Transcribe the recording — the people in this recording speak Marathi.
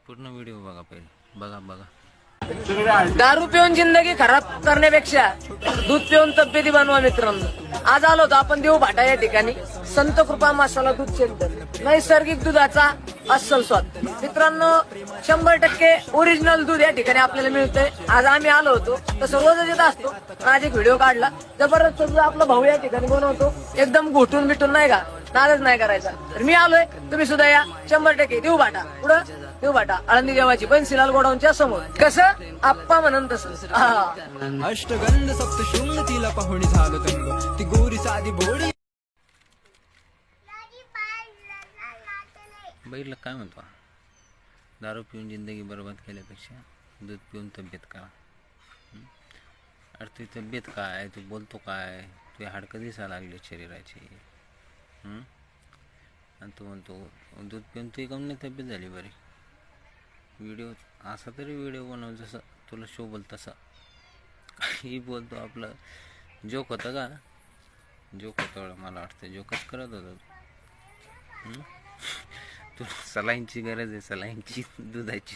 पूर्ण व्हिडिओ बघा पहिले, बघा बघा. दारू पिऊन जिंदगी खराब करण्यापेक्षा दूध पिऊन तब्येती बनवा मित्रांनो. आज आलो होतो आपण देऊ भाटा या ठिकाणी. संत कृपा मसाला दूध सेंटर, नैसर्गिक दुधाचा अस्सल स्वाद. मित्रांनो 100% ओरिजिनल दूध या ठिकाणी आपल्याला मिळतंय. आज आम्ही आलो होतो, तसं रोजच येत असतो. आज एक व्हिडिओ काढला, जबरदस्त दूध आपला भाऊ या ठिकाणी बनवतो. एकदम घोटून बिटून नाही का, नादच नाही करायचा. तर मी आलोय, तुम्ही सुद्धा या. 100% देऊ भाटा. पुढं देऊ भाटा, आळंदी देवाची बनसीलाल गोडाऊनच्या समोर. कसं आप्पा म्हणून तसं. अष्टगंध सप्तशृंग तिला पाहुणी झालं तंग, ती गोरी साधी भोळी. बघितलं काय म्हणतो, दारू पिऊन जिंदगी बर्बाद केल्यापेक्षा दूध पिऊन तब्येत करा. अरे तुझी तब्येत काय, तू बोलतो काय, तुझे हाडकं दिसायला लागले शरीराची. आणि तू म्हणतो दूध पिऊन तुझी कमी नाही तब्येत झाली बरी. व्हिडिओ असा तरी व्हिडिओ बनव जसं तुला शोभल तसा. काही बोलतो, आपलं जोक होतं का, जोक होतं मला वाटतं, जोकच करत होतं. तुला सलाईनची गरज आहे, सलाईनची दुधाची.